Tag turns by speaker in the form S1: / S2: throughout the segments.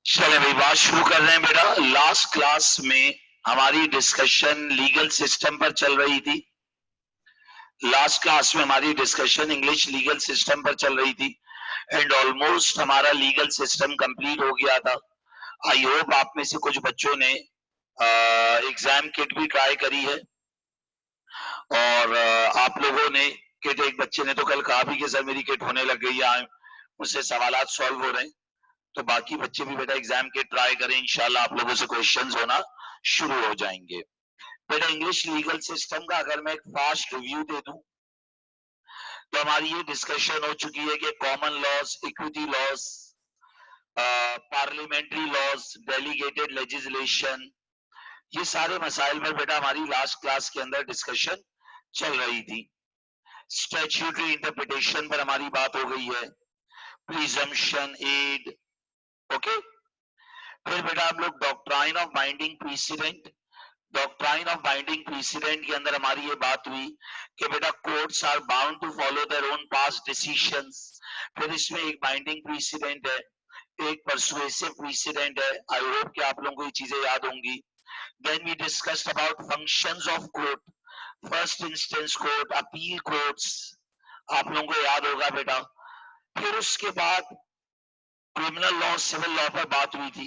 S1: चले भाई, बात शुरू कर रहे हैं बेटा। लास्ट क्लास में हमारी डिस्कशन लीगल सिस्टम पर चल रही थी। लास्ट क्लास में हमारी डिस्कशन इंग्लिश लीगल सिस्टम पर चल रही थी एंड ऑलमोस्ट हमारा लीगल सिस्टम कंप्लीट हो गया था। आई होप आप में से कुछ बच्चों ने एग्जाम किट भी ट्राई करी है और आप लोगों ने किट, एक बच्चे ने तो कल कहा भी कि सर मेरी किट होने लग गई है, मुझसे सवालात सॉल्व हो रहे हैं। तो बाकी बच्चे भी बेटा एग्जाम के ट्राई करें, इंशाल्लाह आप लोगों से क्वेश्चंस होना शुरू हो जाएंगे। बेटा इंग्लिश लीगल सिस्टम का अगर मैं एक फास्ट रिव्यू दे दूं तो हमारी ये डिस्कशन हो चुकी है कि common laws, equity laws, parliamentary laws, delegated legislation, ये सारे मसाइल पर बेटा हमारी लास्ट क्लास के अंदर डिस्कशन चल रही थी। स्टैट्यूटरी इंटरप्रिटेशन पर हमारी बात हो गई है, प्रिजम्पशन, एड, ओके। फिर बेटा हम लोग doctrine of binding precedent, doctrine of binding precedent के अंदर हमारी ये बात हुई कि बेटा courts are bound to follow their own past decisions. फिर इसमें एक बाइंडिंग प्रीसिडेंट है, एक परसुएसिव प्रीसिडेंट है। आई होप कि आप लोगों को ये चीजें याद होंगी। Then we discussed about functions of court, first instance court, appeal courts, आप लोगों को याद होगा बेटा। फिर उसके बाद क्रिमिनल लॉ, सिविल लॉ पर बात हुई थी।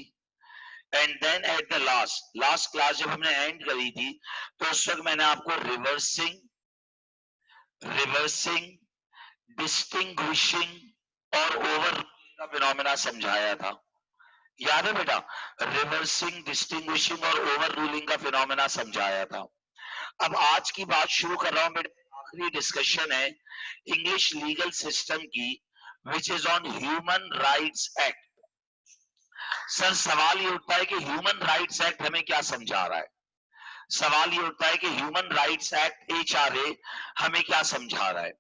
S1: And then at the last class जब हमने एंड करी थी तो उस वक्त मैंने आपको रिवर्सिंग, डिस्टिंग्विशिंग और ओवर का फिनोमेना समझाया था। याद है बेटा? रिवर्सिंग, डिस्टिंग्विशिंग और ओवर रूलिंग का फिनोमेना समझाया था। अब आज की बात शुरू कर रहा हूं बेटा। आखिरी डिस्कशन है इंग्लिश लीगल सिस्टम की, which is on human rights act. Sir सवाल ये उठता है कि ह्यूमन राइट्स एक्ट हमें क्या समझा रहा है। सवाल ये उठता है कि ह्यूमन राइट्स एक्ट HRA हमें क्या समझा रहा है।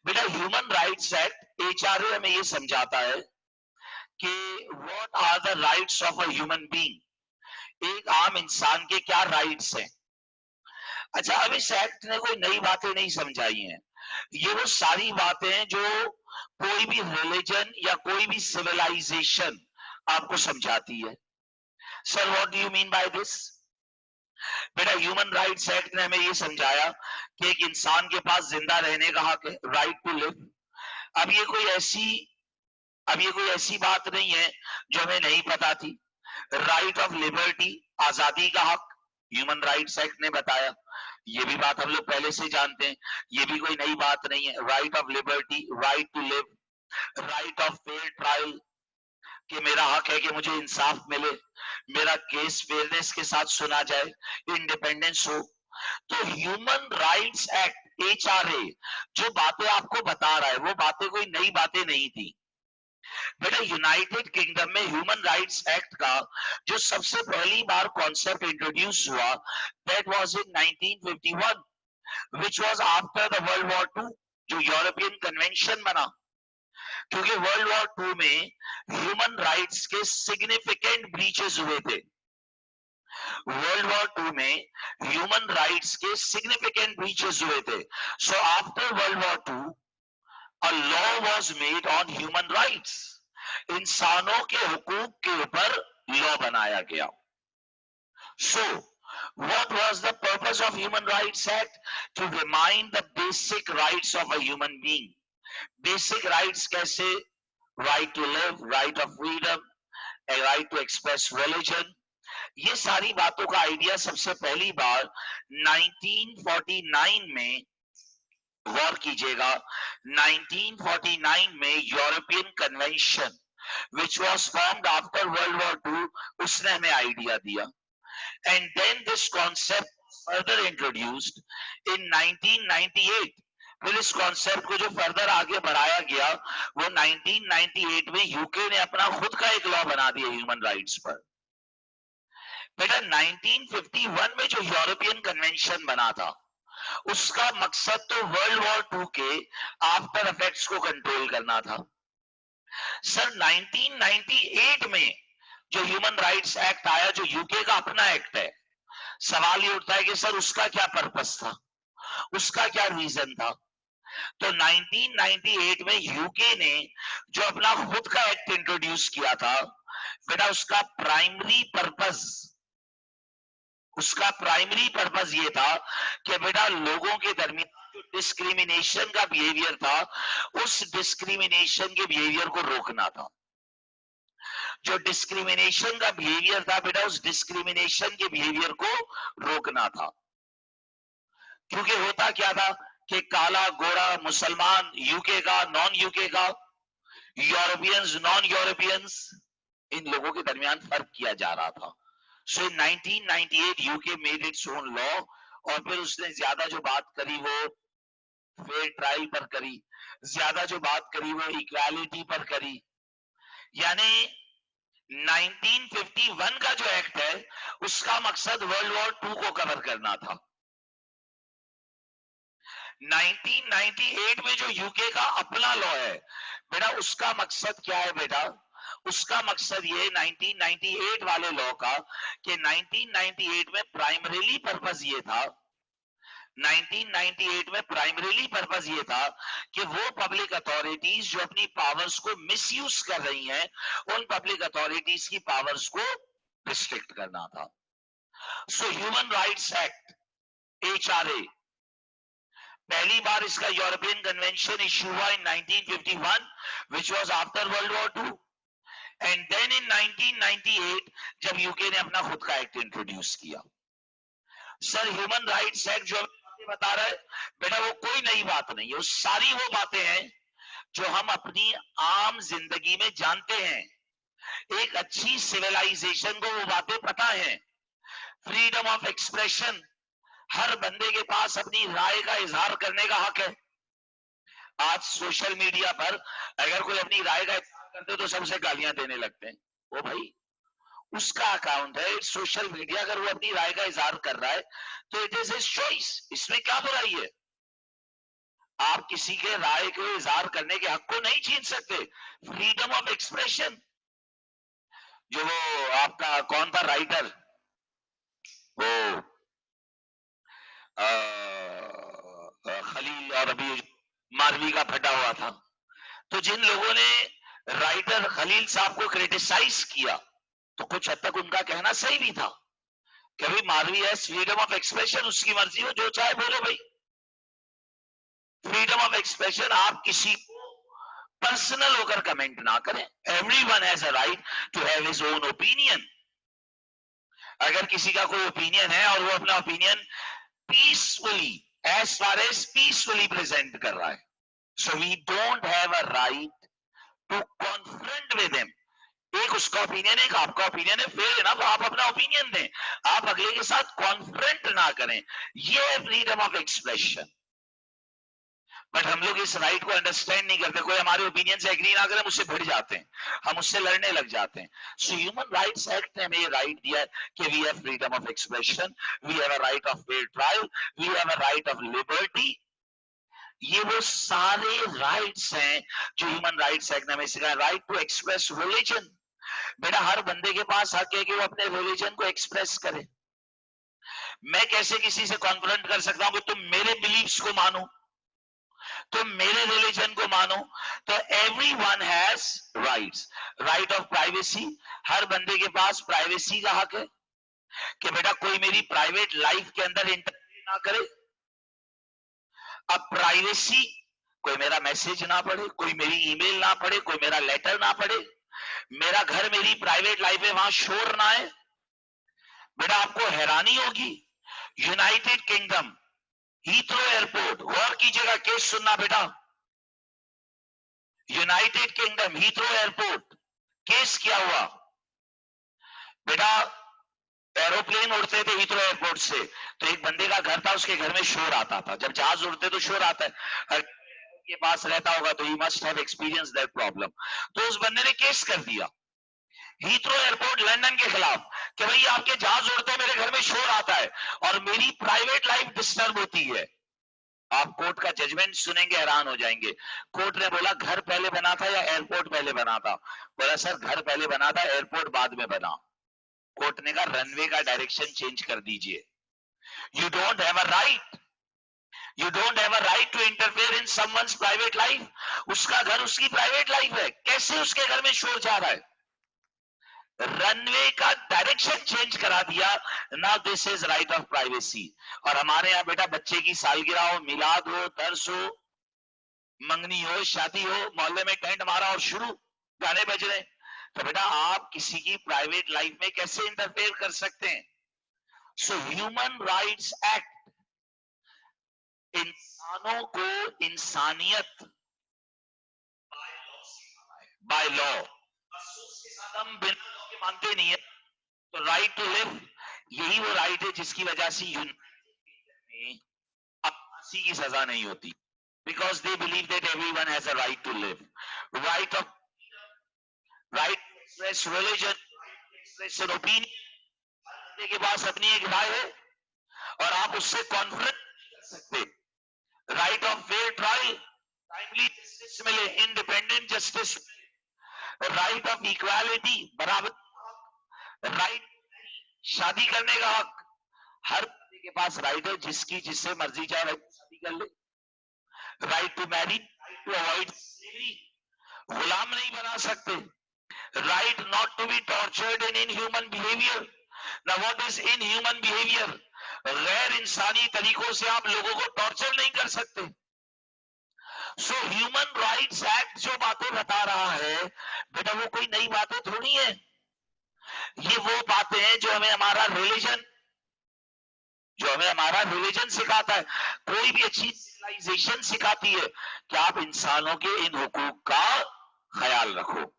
S1: बेटा ह्यूमन राइट्स एक्ट HRA हमें ये समझाता है कि what are the rights of a human being, एक आम इंसान के क्या राइट्स हैं। अच्छा, अब इस एक्ट ने कोई नई बातें नहीं समझाई हैं, ये वो सारी बातें हैं जो कोई भी रिलीजन या कोई भी सिविलाइजेशन आपको समझाती है। Sir what do you mean by this? बेटा ह्यूमन राइट्स एक्ट ने हमें ये समझाया कि एक इंसान के पास जिंदा रहने का हक है, राइट टू लिव। अब ये कोई ऐसी बात नहीं है जो हमें नहीं पता थी। राइट ऑफ लिबर्टी, आजादी का हक, ह्यूमन राइट्स एक्ट ने बताया। ये भी बात हम लोग पहले से जानते हैं, ये भी कोई नई बात नहीं है। Right of liberty, right to live, right of fair trial, कि मेरा हक है कि मुझे इंसाफ मिले, मेरा केस फेयरनेस के साथ सुना जाए, इंडिपेंडेंस हो। तो ह्यूमन राइट्स एक्ट HRA जो बातें आपको बता रहा है वो बातें कोई नई बातें नहीं थी। बेटा यूनाइटेड किंगडम में ह्यूमन राइट्स एक्ट का जो सबसे पहली बार कॉन्सेप्ट इंट्रोड्यूस हुआ, that was in 1951, which was after the world war 2, जो यूरोपियन कन्वेंशन बना। क्योंकि वर्ल्ड वॉर 2 में ह्यूमन राइट्स के सिग्निफिकेंट ब्रीचेस हुए थे। वर्ल्ड वॉर 2 में ह्यूमन राइट्स के सिग्निफिकेंट ब्रीचेस हुए थे। So after world war 2 a law was made on human rights, इंसानों के हुकूक के ऊपर लॉ बनाया गया। सो what was the purpose of human rights act? To remind the basic rights of a human being. Basic rights कैसे? Right to live, right of freedom, a right to express religion, ये सारी बातों का idea सबसे पहली बार 1949 में, गौर कीजिएगा, 1949 में European convention which was formed after World War II, उसने हमें आइडिया दिया। And then this concept further introduced in 1998। फिर इस कॉन्सेप्ट को जो फर्दर आगे बढ़ाया गया वो 1998 में यूके ने अपना खुद का एक लॉ बना दिया ह्यूमन राइट्स पर। बेटा 1951 में जो यूरोपियन कन्वेंशन बना था उसका मकसद तो वर्ल्ड वॉर 2 के आफ्टर इफेक्ट्स को कंट्रोल करना था। सर 1998 में जो ह्यूमन राइट्स एक्ट आया, जो यूके का अपना एक्ट है, सवाल ये उठता है कि सर उसका क्या पर्पस था, उसका क्या रीजन था। तो 1998 में यूके ने जो अपना खुद का एक्ट इंट्रोड्यूस किया था, बेटा उसका प्राइमरी पर्पस ये था कि बेटा लोगों के दरमियान जो डिस्क्रिमिनेशन का बिहेवियर था, उस डिस्क्रिमिनेशन के बिहेवियर को रोकना था। जो डिस्क्रिमिनेशन का बिहेवियर था बेटा, उस डिस्क्रिमिनेशन के बिहेवियर को रोकना था। क्योंकि होता क्या था कि काला गोरा, मुसलमान यूके का, नॉन यूके का, यूरोपियंस नॉन यूरोपियंस, इन लोगों के दरमियान फर्क किया जा रहा था। सो इन 1998 UK made its own law, और फिर उसने ज्यादा जो बात करी वो फेयर ट्रायल पर करी, ज्यादा जो बात करी वो इक्वालिटी पर करी। यानी 1951 का जो एक्ट है उसका मकसद वर्ल्ड वॉर 2 को कवर करना था। 1998 में जो यूके का अपना लॉ है बेटा, उसका मकसद क्या है बेटा? उसका मकसद ये 1998 वाले लॉ का कि 1998 में प्राइमरीली पर्पस ये था, 1998 में प्राइमरीली पर्पस ये था कि वो पब्लिक अथॉरिटीज जो अपनी पावर्स को मिसयूज कर रही हैं, उन पब्लिक अथॉरिटीज की पावर्स को रिस्ट्रिक्ट करना था। सो ह्यूमन राइट्स एक्ट HRA, पहली बार इसका यूरोपियन कन्वेंशन इश्यू हुआ इन 1951 which was after World War II, and then in 1998 जब यूके ने अपना खुद का एक्ट इंट्रोड्यूस किया। सर ह्यूमन राइट्स एक्ट जो बता रहा है बेटा, वो कोई नई बात नहीं है, वो सारी वो बातें हैं जो हम अपनी आम जिंदगी में जानते हैं। एक अच्छी सिविलाइजेशन को वो बातें पता है। फ्रीडम ऑफ एक्सप्रेशन, हर बंदे के पास अपनी राय का इजहार करने का हक है। आज सोशल मीडिया पर अगर कोई अपनी राय का इजहार करते तो सबसे गालियां देने लगते हैं। वो भाई उसका अकाउंट है, सोशल मीडिया, अगर वो अपनी राय का इजहार कर रहा है तो इट इज हिज चॉइस, इसमें क्या बुराई है? आप किसी के राय को इजहार करने के हक को नहीं छीन सकते। फ्रीडम ऑफ एक्सप्रेशन, जो वो आपका कौन था राइटर, वो खलील और अभी मारवी का फटा हुआ था, तो जिन लोगों ने राइटर खलील साहब को क्रिटिसाइज किया तो कुछ हद तक उनका कहना सही भी था कि भाई मारवी है, फ्रीडम ऑफ एक्सप्रेशन, उसकी मर्जी हो, जो चाहे बोलो भाई। फ्रीडम ऑफ एक्सप्रेशन, आप किसी को पर्सनल होकर कमेंट ना करें। Everyone has a right to have his own opinion. अगर किसी का कोई ओपिनियन है और वो अपना opinion peacefully, as far as peacefully present कर रहा है, so we don't have a right to confront with him. एक उसका ओपिनियन है, एक आपका ओपिनियन है, फेयर है ना, तो आप अपना ओपिनियन दें, आप अगले के साथ कॉन्फ्रंट ना करें। ये है फ्रीडम ऑफ एक्सप्रेशन। बट हम लोग इस राइट को अंडरस्टैंड नहीं करते। कोई हमारे ओपिनियन से एग्री ना करे, हम उससे भिड़ जाते हैं, हम उससे लड़ने लग जाते हैं। सो ह्यूमन राइट्स एक्ट ने हमें ये राइट दिया है कि we have freedom of expression, we have a right of fair trial, we have a right of liberty. ये वो सारे राइट्स हैं जो ह्यूमन राइट्स एक्ट ने हमें सिखाया। राइट टू एक्सप्रेस रिलीजन, बेटा हर बंदे के पास हक है कि वो अपने रिलीजन को एक्सप्रेस करे। मैं कैसे किसी से कॉन्फ्रंट कर सकता हूं कि तुम मेरे बिलीफ्स को मानो, तुम मेरे रिलीजन को मानो? तो everyone has rights. Right of privacy, हर बंदे के पास प्राइवेसी का हक है कि बेटा कोई मेरी प्राइवेट लाइफ के अंदर इंटरफेयर ना करे। अब प्राइवेसी, कोई मेरा मैसेज ना पढ़े, कोई मेरी ईमेल ना पढ़े, कोई मेरा लेटर ना पढ़े, मेरा घर मेरी प्राइवेट लाइफ है, वहां शोर ना आए। बेटा आपको हैरानी होगी, यूनाइटेड किंगडम हीथ्रो एयरपोर्ट, गौर कीजिएगा, केस सुनना बेटा, United kingdom Heathrow airport, case क्या हुआ बेटा? एरोप्लेन उड़ते थे हीथ्रो एयरपोर्ट से, तो एक बंदे का घर था, उसके घर में शोर आता था। जब जहाज उड़ते तो शोर आता है, के पास रहता होगा तो he must have experience that problem. तो उस बंदे ने केस कर दिया हीथ्रो एयरपोर्ट लंदन के खिलाफ कि भाई आपके जहाज उड़ते हैं, मेरे घर में शोर आता है और मेरी प्राइवेट लाइफ डिस्टर्ब होती है। आप कोर्ट का जजमेंट सुनेंगे, हैरान हो जाएंगे। कोर्ट ने बोला घर पहले बना था या एयरपोर्ट पहले बना था? बोला सर घर पहले बना था, एयरपोर्ट बाद में बना। कोर्ट ने कहा रनवे का डायरेक्शन चेंज कर दीजिए। You don't have a right, you don't have a right to interfere in someone's private life. उसका घर उसकी प्राइवेट लाइफ है, कैसे उसके घर में शोर जा रहा है? रनवे का डायरेक्शन चेंज करा दिया। Now this is right of privacy. और हमारे यहाँ बेटा बच्चे की सालगिरह हो, मिलाद हो, दर्स हो, मंगनी हो, शादी हो, मोहल्ले में टेंट मारा और शुरू गाने बज रहे, तो बेटा आप किसी की प्राइवेट लाइफ में कैसे इंटरफेयर कर सकते हैं? सो ह्यूमन राइट्स एक्ट इंसानों को इंसानियत बाय लॉ, हम बिना law के मानते नहीं है। तो राइट टू लिव, यही वो राइट है जिसकी वजह से में अब फांसी की सजा नहीं होती, because they believe that everyone has a right to live, right of right to express religion, express an opinion के पास अपनी एक राय है और आप उससे कॉन्फ्लिक्ट कर सकते। Right of fair trial, timely justice मिले, independent justice, right of equality, बराबर, राइट शादी करने का हक, हर बंदे के पास राइट है, जिसकी जिससे मर्जी चाहे शादी कर ले। Right to marry, right to avoid slavery, गुलाम नहीं बना सकते। Right not to be tortured in inhuman behaviour. Now what is inhuman behaviour? गैर इंसानी तरीकों से आप लोगों को टॉर्चर नहीं कर सकते। सो ह्यूमन राइट्स एक्ट जो बातें बता रहा है बेटा, वो कोई नई बातें थोड़ी है, ये वो बातें हैं जो हमें हमारा रिलीजन सिखाता है। कोई भी अच्छी सिविलाइजेशन सिखाती है कि आप इंसानों के इन हुकूक का ख्याल रखो।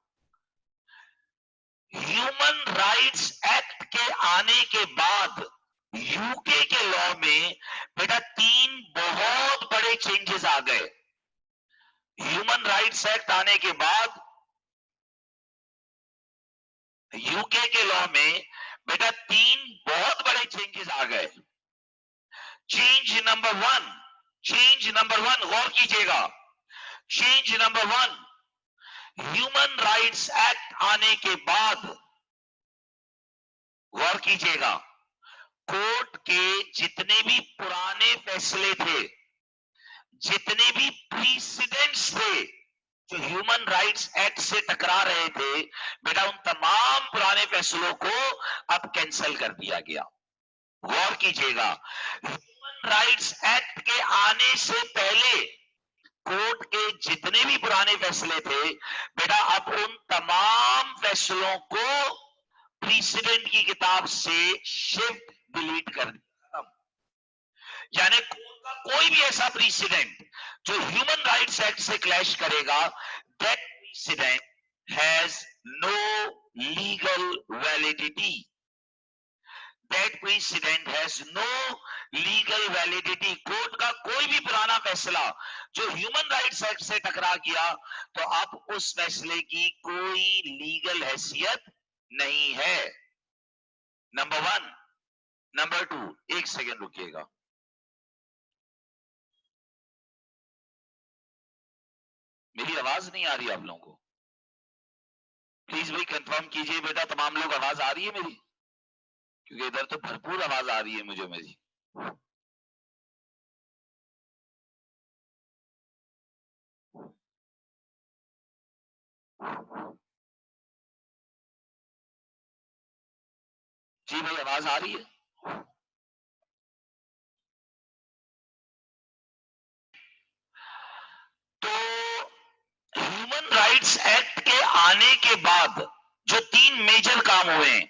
S1: ह्यूमन राइट्स एक्ट के आने के बाद यूके के लॉ में बेटा 3 बहुत बड़े चेंजेस आ गए। ह्यूमन राइट्स एक्ट आने के बाद यूके के लॉ में बेटा 3 बहुत बड़े चेंजेस आ गए। चेंज नंबर वन, गौर कीजिएगा। Change number 1, human rights act आने के बाद, गौर कीजिएगा, कोर्ट के जितने भी पुराने फैसले थे, जितने भी प्रीसिडेंट्स थे जो ह्यूमन राइट्स एक्ट से टकरा रहे थे, बेटा उन तमाम पुराने फैसलों को अब कैंसिल कर दिया गया। गौर कीजिएगा, ह्यूमन राइट्स एक्ट के आने से पहले कोर्ट के जितने भी पुराने फैसले थे, बेटा अब उन तमाम फैसलों को प्रीसिडेंट की किताब से शिफ्ट डिलीट कर दिया। यानी कोर्ट का कोई भी ऐसा प्रीसिडेंट जो ह्यूमन राइट्स एक्ट से क्लैश करेगा, that precedent has no legal validity. That precedent has no legal validity। Court का कोई भी पुराना फैसला जो ह्यूमन राइट्स एक्ट से टकरा गया, तो अब उस फैसले की कोई लीगल हैसियत नहीं है। नंबर 1। नंबर 2, एक सेकेंड रुकिएगा। मेरी आवाज नहीं आ रही आप लोगों को? प्लीज भाई कंफर्म कीजिए बेटा, तमाम लोग आवाज आ रही है मेरी? क्योंकि इधर तो भरपूर आवाज आ रही है मुझे मेरी। जी भाई, आवाज आ रही है? तो ह्यूमन राइट्स एक्ट के आने के बाद जो 3 मेजर काम हुए हैं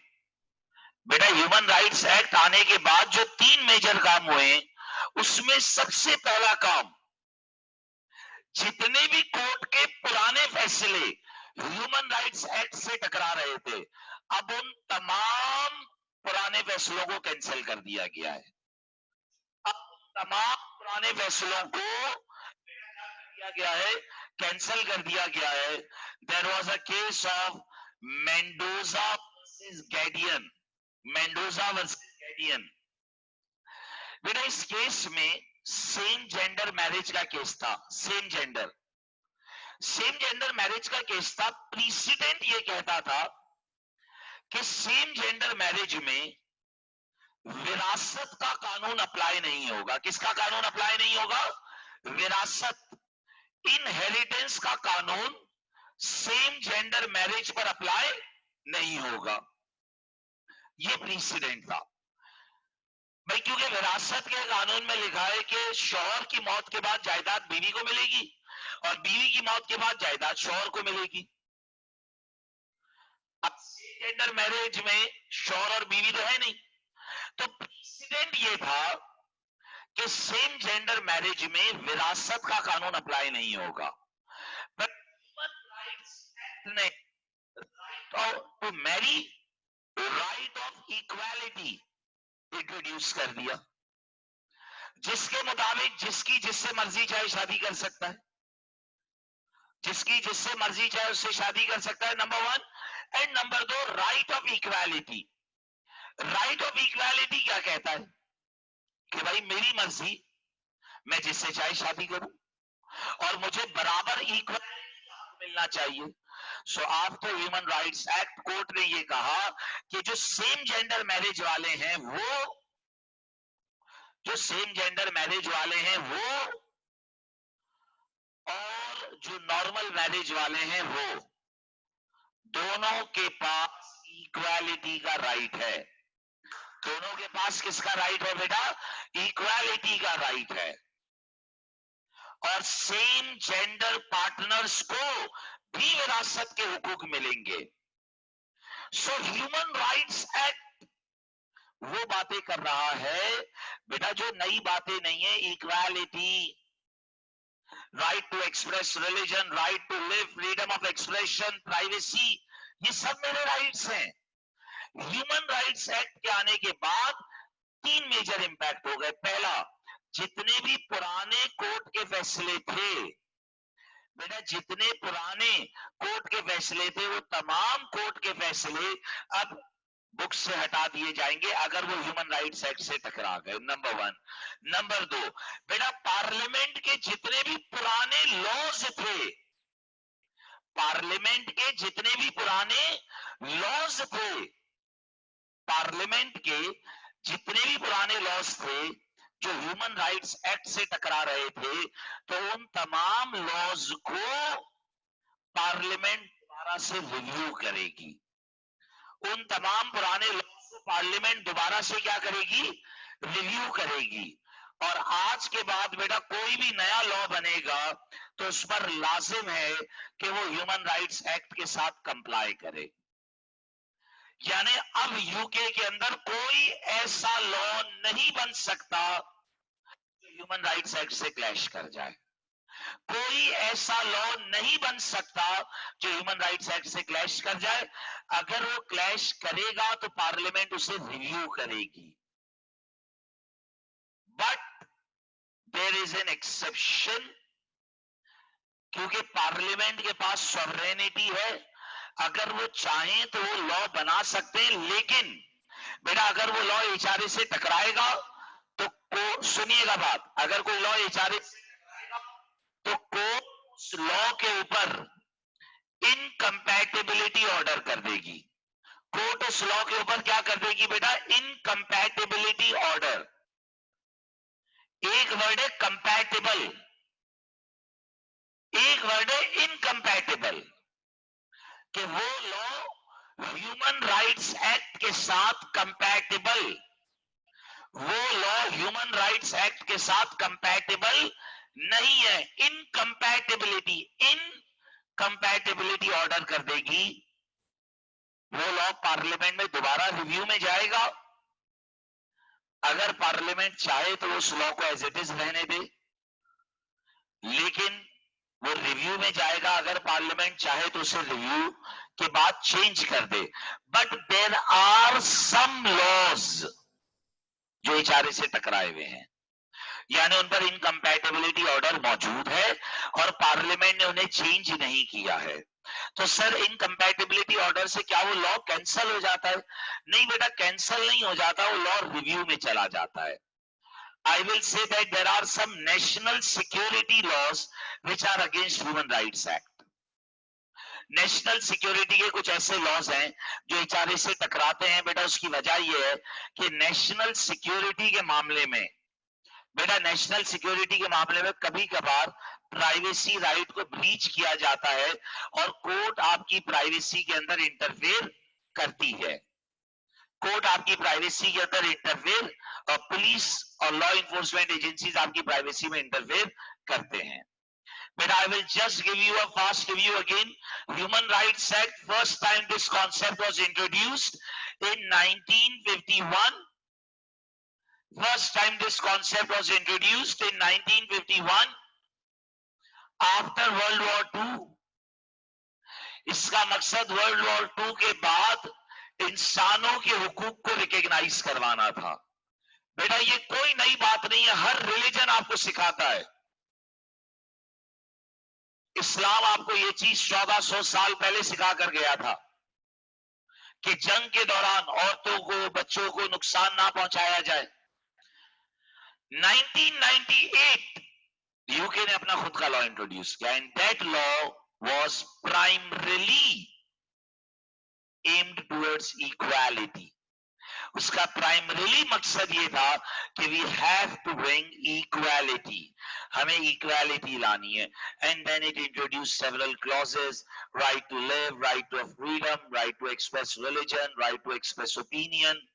S1: बेटा, ह्यूमन राइट्स एक्ट आने के बाद जो 3 मेजर काम हुए, उसमें सबसे पहला काम, जितने भी कोर्ट के पुराने फैसले ह्यूमन राइट्स एक्ट से टकरा रहे थे, अब उन तमाम पुराने फैसलों को कैंसिल कर दिया गया है। अब तमाम पुराने फैसलों को दिया गया है, कैंसिल कर दिया गया है। There was a case of Mendoza versus Ghaidan. Mendoza versus Ghaidan, बेटा इस केस में सेम जेंडर मैरिज का केस था। सेम जेंडर मैरिज का केस था। प्रीसिडेंट ये कहता था कि सेम जेंडर मैरिज में विरासत का कानून अप्लाई नहीं होगा। किसका कानून अप्लाई नहीं होगा? विरासत, इनहेरिटेंस का कानून सेम जेंडर मैरिज पर अप्लाई नहीं होगा। ये प्रीसिडेंट था भाई, क्योंकि विरासत के कानून में लिखा है कि शौहर की मौत के बाद जायदाद बीवी को मिलेगी और बीवी की मौत के बाद जायदाद शौहर को मिलेगी। अब जेंडर मैरिज में शौहर और बीवी तो है नहीं, तो प्रेसिडेंट ये था कि सेम जेंडर मैरिज में विरासत का कानून अप्लाई नहीं होगा। ह्यूमन राइट्स एक्ट ने right to marry, right of equality introduce कर दिया, जिसके मुताबिक जिसकी जिससे मर्जी चाहे शादी कर सकता है, जिसकी जिससे मर्जी चाहे उससे शादी कर सकता है, नंबर वन। एंड नंबर दो, right of equality. Right of equality क्या कहता है कि भाई मेरी मर्जी, मैं जिससे चाहे शादी करूं और मुझे बराबर इक्वालिटी मिलना चाहिए। So after human rights act court ने ये कहा कि जो सेम जेंडर मैरिज वाले हैं वो, जो सेम जेंडर मैरिज वाले हैं वो, और जो नॉर्मल मैरिज वाले हैं वो, दोनों के पास इक्वालिटी का राइट है। दोनों के पास किसका राइट है बेटा? इक्वालिटी का राइट है। और सेम जेंडर पार्टनर्स को भी विरासत के हुकूक मिलेंगे। सो ह्यूमन राइट्स एक्ट वो बातें कर रहा है बेटा जो नई बातें नहीं है। Equality, right to express religion, right to live, freedom of expression, privacy, ये सब मेरे राइट्स हैं। ह्यूमन राइट्स एक्ट के आने के बाद तीन मेजर इंपैक्ट हो गए। पहला, जितने भी पुराने कोर्ट के फैसले थे बेटा, जितने पुराने कोर्ट के फैसले थे वो तमाम कोर्ट के फैसले अब बुक से हटा दिए जाएंगे अगर वो ह्यूमन राइट्स एक्ट से टकरा गए, नंबर वन। नंबर दो, बेटा पार्लियामेंट के जितने भी पुराने लॉज थे, पार्लियामेंट के जितने भी पुराने लॉज थे, पार्लियामेंट के जितने भी पुराने लॉज थे जो ह्यूमन राइट्स एक्ट से टकरा रहे थे, तो उन तमाम लॉज को पार्लियामेंट दोबारा से रिव्यू करेगी। उन तमाम पुराने लॉज को पार्लियामेंट दोबारा से क्या करेगी? रिव्यू करेगी। और आज के बाद बेटा कोई भी नया लॉ बनेगा तो उस पर लाजिम है कि वो ह्यूमन राइट्स एक्ट के साथ कंप्लाई करे। यानी अब यूके के अंदर कोई ऐसा लॉ नहीं बन सकता जो ह्यूमन राइट्स एक्ट से क्लैश कर जाए। कोई ऐसा लॉ नहीं बन सकता जो ह्यूमन राइट्स एक्ट से क्लैश कर जाए। अगर वो क्लैश करेगा तो पार्लियामेंट उसे रिव्यू करेगी। But there is an exception, क्योंकि पार्लियामेंट के पास सॉवरेनिटी है। अगर वो चाहें तो वो लॉ बना सकते हैं, लेकिन बेटा अगर वो लॉ एचआरए से टकराएगा तो सुनिएगा बात, अगर कोई लॉ एचआरए से टकराएगा तो कोर्ट उस लॉ के ऊपर इनकम्पैटिबिलिटी ऑर्डर कर देगी। कोर्ट उस लॉ के ऊपर क्या कर देगी बेटा? Incompatibility order. एक वर्ड है कंपैटिबल, एक वर्ड है इनकम्पैटिबल, कि वो लॉ ह्यूमन राइट्स एक्ट के साथ कंपैटिबल, वो लॉ ह्यूमन राइट्स एक्ट के साथ कंपैटिबल नहीं है। इनकम्पैटिबिलिटी, इनकम्पैटिबिलिटी ऑर्डर कर देगी। वो लॉ पार्लियामेंट में दोबारा रिव्यू में जाएगा। अगर पार्लियामेंट चाहे तो उस लॉ को एज इट इज रहने दे, लेकिन वो रिव्यू में जाएगा। अगर पार्लियामेंट चाहे तो उसे रिव्यू के बाद चेंज कर दे। But there are some laws जो एचआरए से टकराए हुए हैं, यानी उन पर इनकम्पैटिबिलिटी ऑर्डर मौजूद है और पार्लियामेंट ने उन्हें चेंज नहीं किया है। तो सर इनकम्पैटिबिलिटी ऑर्डर से क्या वो लॉ कैंसिल हो जाता है? नहीं बेटा, कैंसिल नहीं हो जाता, वो लॉ रिव्यू में चला जाता है। I will say that there are some national security laws which are against Human Rights Act. National security के कुछ ऐसे लॉज हैं जो एचआरए से टकराते हैं बेटा। उसकी वजह यह है कि नेशनल सिक्योरिटी के मामले में बेटा, नेशनल सिक्योरिटी के मामले में कभी कभार प्राइवेसी राइट को ब्रीच किया जाता है और कोर्ट आपकी प्राइवेसी के अंदर इंटरफेयर करती है। कोर्ट आपकी प्राइवेसी के अंदर इंटरफेयर और पुलिस और लॉ इन्फोर्समेंट एजेंसीज आपकी प्राइवेसी में इंटरफेयर करते हैं। But I will just give you a fast review again. Human Rights Act, first time this concept was introduced in 1951. First time this concept was introduced in 1951 after World War II. इसका मकसद world war 2 के बाद इंसानों के हुकूक को recognise करवाना था। बेटा ये कोई नई बात नहीं है, हर रिलीजन आपको सिखाता है। इस्लाम आपको ये चीज 1400 साल पहले सिखा कर गया था कि जंग के दौरान औरतों को, बच्चों को नुकसान ना पहुंचाया जाए। 1998 यूके ने अपना खुद का लॉ इंट्रोड्यूस किया and that law was primarily aimed towards equality. उसका प्राइमरीली मकसद ये था कि we have to bring equality, हमें इक्वालिटी लानी है। And then it introduce several clauses, right to live, right to freedom, right to express religion, right to express opinion.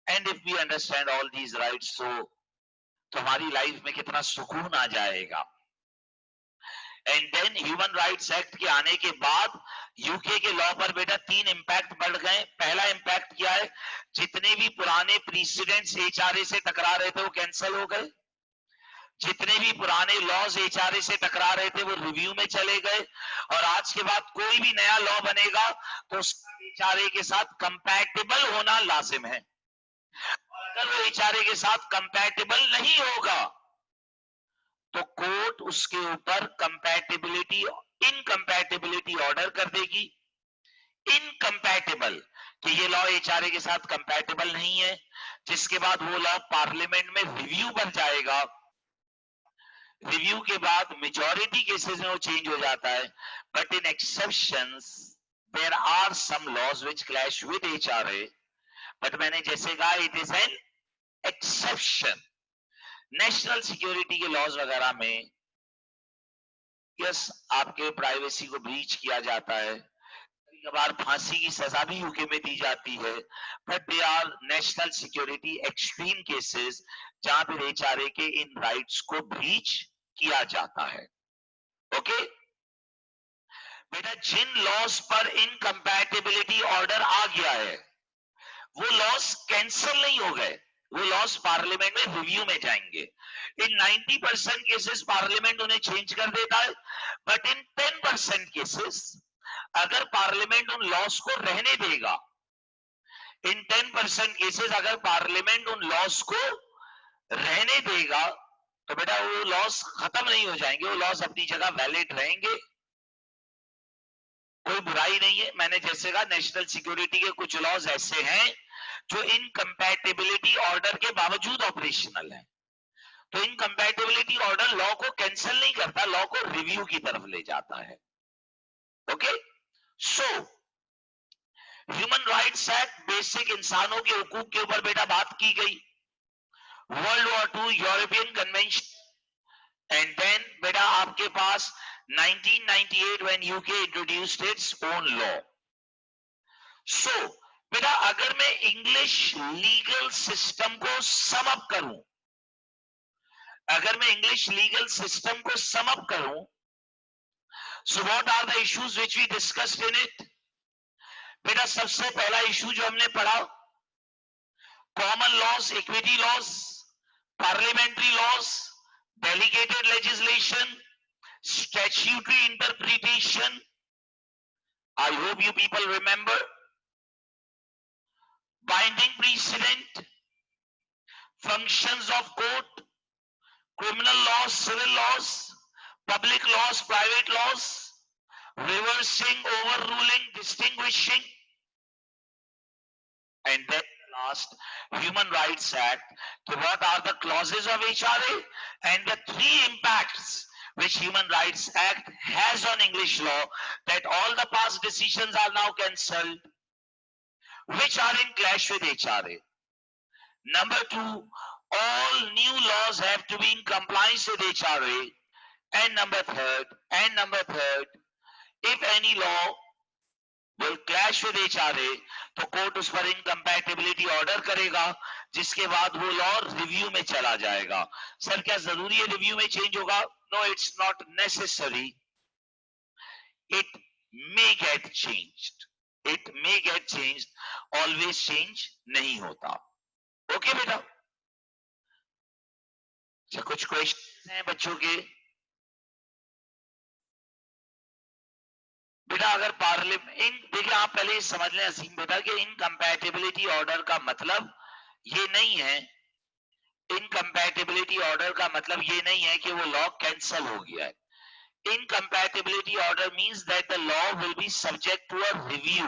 S1: And if we understand all these rights तो हमारी life में कितना सुकून आ जाएगा। And then human rights act के आने के बाद यूके के लॉ पर बेटा 3 इंपैक्ट बढ़ गए। पहला इंपैक्ट क्या है, जितने भी पुराने प्रीसिडेंट्स एचआरए से टकरा रहे थे वो कैंसिल हो गए। जितने भी पुराने लॉज एचआरए से टकरा रहे थे वो रिव्यू में चले गए। और आज के बाद कोई भी नया लॉ बनेगा तो उसका एचआरए के साथ कंपैटिबल होना लाजिम है। अगर वो एचआरए के साथ कंपैटिबल नहीं होगा तो कोर्ट उसके ऊपर कंपैटिबिलिटी, इनकंपैटिबिलिटी ऑर्डर कर देगी। इनकंपैटिबल कि ये लॉ एचआरए के साथ कंपैटिबल नहीं है, जिसके बाद वो लॉ पार्लियामेंट में रिव्यू पर जाएगा। रिव्यू के बाद मेजॉरिटी केसेस में वो चेंज हो जाता है। But in exceptions there are some laws which clash with HRA, but मैंने जैसे कहा it is an exception. National security के लॉज वगैरह में यस आपके प्राइवेसी को ब्रीच किया जाता है, कई बार फांसी की सजा भी यूके में दी जाती है। But they are national security extreme cases जहां पर एचआरए के इन राइट्स को ब्रीच किया जाता है। ओके बेटा, जिन लॉज पर इनकंपैटिबिलिटी ऑर्डर आ गया है वो लॉज कैंसिल नहीं हो गए, वो लॉज पार्लियामेंट में रिव्यू में जाएंगे। इन 90% केसेस पार्लियामेंट उन्हें चेंज कर देता है, बट इन 10% केसेस अगर पार्लियामेंट उन लॉज को रहने देगा, इन 10% केसेस अगर पार्लियामेंट उन लॉज को रहने देगा तो बेटा वो लॉज खत्म नहीं हो जाएंगे, वो लॉज अपनी जगह वैलिड रहेंगे। कोई बुराई नहीं है। मैंने जैसे कहा नेशनल सिक्योरिटी के कुछ लॉज ऐसे हैं जो इनकंपैटिबिलिटी ऑर्डर के बावजूद ऑपरेशनल है। तो इनकंपैटिबिलिटी ऑर्डर लॉ को कैंसिल नहीं करता, लॉ को रिव्यू की तरफ ले जाता है। Okay so human rights act, basic इंसानों के हुकूक के ऊपर बेटा बात की गई। World war 2 European convention and then बेटा आपके पास 1998 when UK introduced its own law. So बेटा अगर मैं इंग्लिश लीगल सिस्टम को सम अप करूं, अगर मैं इंग्लिश लीगल सिस्टम को सम अप करूं, so what are the issues which we discussed in it? बेटा सबसे पहला इशू जो हमने पढ़ा, common laws, equity laws, parliamentary laws, delegated legislation, statutory interpretation. I hope you people remember. Binding precedent, functions of court, criminal laws, civil laws, public laws, private laws, reversing, overruling, distinguishing, and then last, Human Rights Act. So what are the clauses of HRA and the 3 impacts which Human Rights Act has on English law, that all the past decisions are now cancelled, which are in clash with HRA. Number 2, all new laws have to be in compliance with HRA. And number third, if any law will clash with each other, तो court उस पर incompatibility order करेगा, जिसके बाद वो law review में चला जाएगा। सर क्या जरूरी है रिव्यू में चेंज होगा? No, it's not necessary, it may get changed, it may get changed, always change नहीं होता। ओके बेटा, कुछ क्वेश्चन हैं बच्चों के? बेटा अगर पार्लियामेंट, देखिए आप पहले समझ लें असीम बेटा कि इनकम्पैटिबिलिटी ऑर्डर का मतलब ये नहीं है, इनकम्पैटिबिलिटी ऑर्डर का मतलब ये नहीं है कि वो लॉ कैंसल हो गया है। Incompatibility order means that the law will be subject to a review,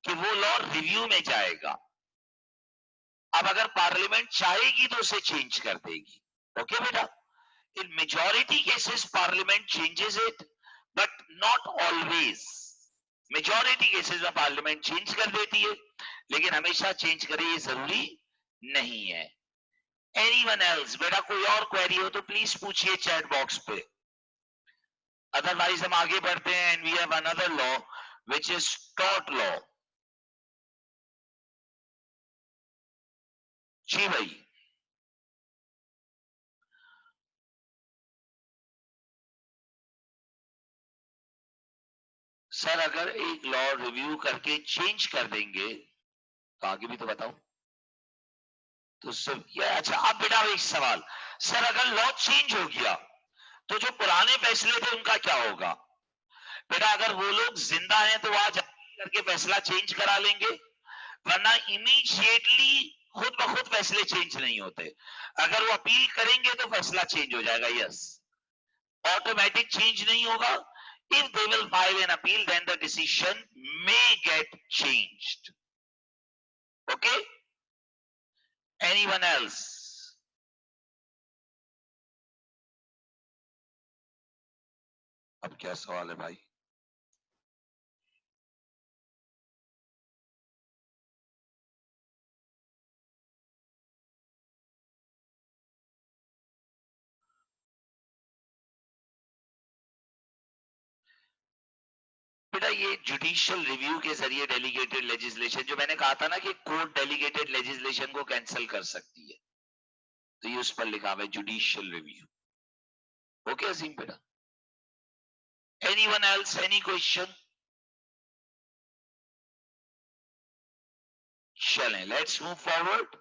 S1: कि वो लॉ रिव्यू में जाएगा। अब अगर पार्लियामेंट चाहेगी तो उसे चेंज कर देगी। ओके बेटा, इन majority cases parliament changes it, but not always. Majority cases में पार्लियामेंट चेंज कर देती है, लेकिन हमेशा चेंज करे ये जरूरी नहीं है। Anyone else? बेटा कोई और क्वेरी हो तो प्लीज पूछिए चैट बॉक्स पे, अदरवाइज हम आगे बढ़ते हैं। And we have another law which is tort law. जी भाई, सर अगर एक लॉ रिव्यू करके चेंज कर देंगे तो आगे भी तो बताओ। तो सिर्फ ये, अच्छा अब बेटा एक सवाल, सर अगर लॉ चेंज हो गया तो जो पुराने फैसले थे उनका क्या होगा? बेटा अगर वो लोग जिंदा हैं तो आज करके फैसला चेंज करा लेंगे, वरना इमीडिएटली खुद ब खुद फैसले चेंज नहीं होते। अगर वो अपील करेंगे तो फैसला चेंज हो जाएगा। यस, ऑटोमेटिक चेंज नहीं होगा। If they will file an appeal then the decision may get changed. Okay, anyone else? अब क्या सवाल है भाई? बेटा ये जुडिशियल रिव्यू के जरिए डेलीगेटेड लेजिस्लेशन, जो मैंने कहा था ना कि कोर्ट डेलीगेटेड लेजिस्लेशन को कैंसिल कर सकती है, तो ये उस पर लिखा हुआ है जुडिशियल रिव्यू। ओके अजीम बेटा, एनीवन एल्स, एनी क्वेश्चन? चलें, let's move forward.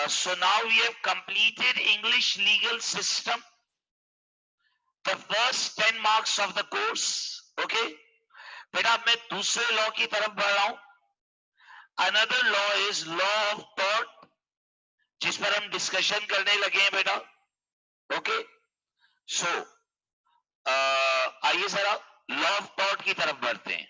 S1: So now we have completed English legal system, the first 10 marks of the course. Okay, बेटा अब मैं दूसरे लॉ की तरफ बढ़ रहा हूं। Another law is law of tort, जिस पर हम डिस्कशन करने लगे हैं बेटा। ओके, सो आइए जरा लॉ ऑफ टॉर्ट की तरफ बढ़ते हैं।